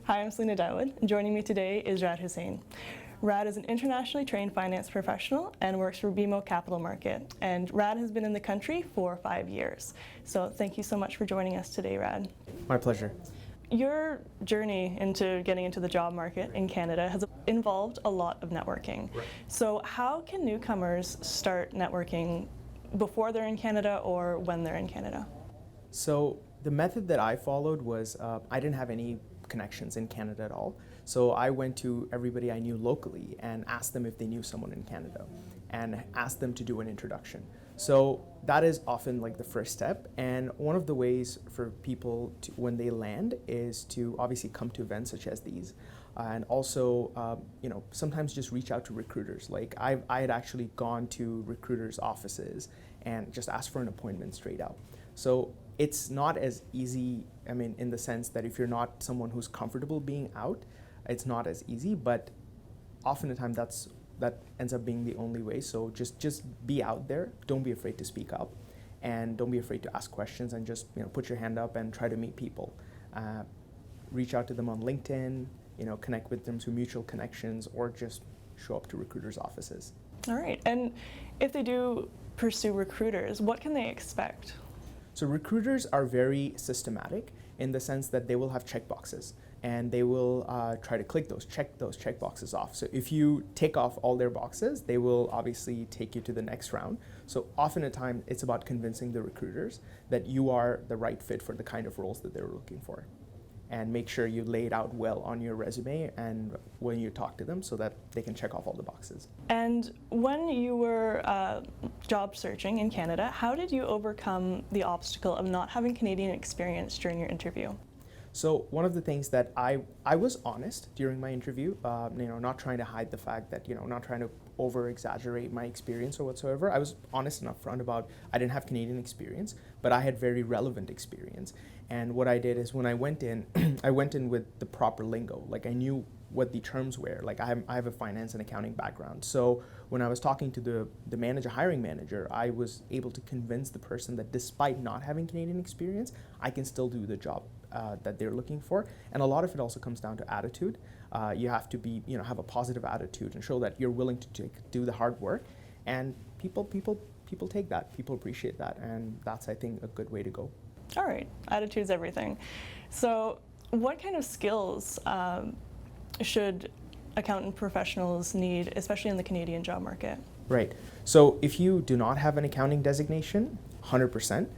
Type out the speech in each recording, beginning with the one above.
Hi, I'm Selena Dawood, and joining me today is Raad Hossain. Raad is an internationally trained finance professional and works for BMO Capital Market. And Raad has been in the country for 5 years. So thank you so much for joining us today, Raad. My pleasure. Your journey into getting into the job market in Canada has involved a lot of networking. Right. So how can newcomers start networking before they're in Canada or when they're in Canada? So the method that I followed was I didn't have any connections in Canada at all. So I went to everybody I knew locally and asked them if they knew someone in Canada and asked them to do an introduction. So that is often like the first step. And one of the ways for people to, when they land, is to obviously come to events such as these. And also, sometimes just reach out to recruiters. Like I had actually gone to recruiters' offices and just asked for an appointment straight up. So it's not as easy, in the sense that if you're not someone who's comfortable being out, it's not as easy, but often the time that ends up being the only way. So just be out there, don't be afraid to speak up, and don't be afraid to ask questions, and just put your hand up and try to meet people. Reach out to them on LinkedIn, connect with them through mutual connections, or just show up to recruiters' offices. All right, and if they do pursue recruiters, what can they expect? So recruiters are very systematic in the sense that they will have checkboxes, and they will try to check those checkboxes off. So if you tick off all their boxes, they will obviously take you to the next round. So often at times it's about convincing the recruiters that you are the right fit for the kind of roles that they're looking for. And make sure you lay it out well on your resume and when you talk to them, so that they can check off all the boxes. And when you were job searching in Canada, how did you overcome the obstacle of not having Canadian experience during your interview? So one of the things that I was honest during my interview, not trying to hide the fact that, not trying to over-exaggerate my experience or whatsoever. I was honest and upfront about I didn't have Canadian experience, but I had very relevant experience. And what I did is when I went in, I went in with the proper lingo. Like I knew what the terms were. Like I have a finance and accounting background. So when I was talking to the hiring manager, I was able to convince the person that despite not having Canadian experience, I can still do the job that they're looking for. And a lot of it also comes down to attitude. You have to be, have a positive attitude and show that you're willing to do the hard work. And people take that. People appreciate that. And that's, I think, a good way to go. All right, attitude's everything. So what kind of skills should accountant professionals need, especially in the Canadian job market? Right. So if you do not have an accounting designation, 100%,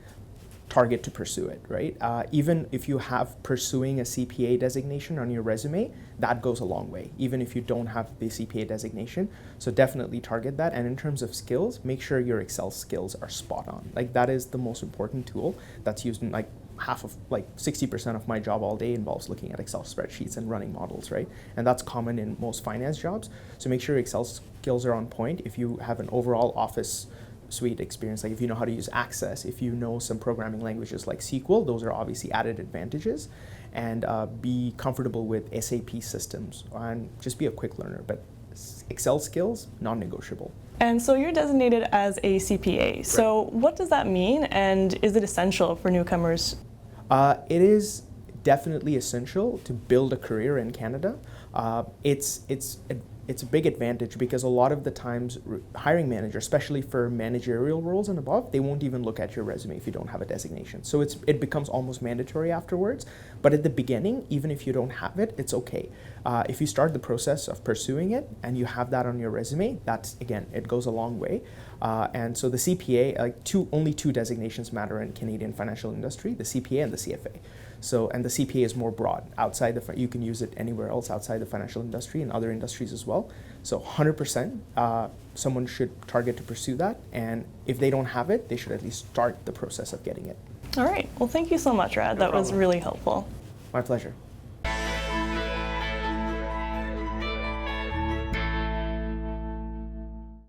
target to pursue it, right? Even if you have pursuing a CPA designation on your resume, that goes a long way, even if you don't have the CPA designation. So definitely target that. And in terms of skills, make sure your Excel skills are spot on. Like that is the most important tool that's used in 60% of my job all day involves looking at Excel spreadsheets and running models, right? And that's common in most finance jobs. So make sure your Excel skills are on point. If you have an overall Office suite experience, like if you know how to use Access, if you know some programming languages like SQL, those are obviously added advantages. And be comfortable with SAP systems and just be a quick learner. But Excel skills, non-negotiable. And so you're designated as a CPA. Right. So what does that mean, and is it essential for newcomers? It is definitely essential to build a career in Canada. It's a big advantage because a lot of the times hiring managers, especially for managerial roles and above, they won't even look at your resume if you don't have a designation. So it becomes almost mandatory afterwards. But at the beginning, even if you don't have it, it's okay. If you start the process of pursuing it and you have that on your resume, it goes a long way. And so the CPA, only two designations matter in Canadian financial industry, the CPA and the CFA. And the CPA is more broad. You can use it anywhere else outside the financial industry and other industries as well. So 100%, someone should target to pursue that. And if they don't have it, they should at least start the process of getting it. All right. Well, thank you so much, Raad. That was really helpful. My pleasure.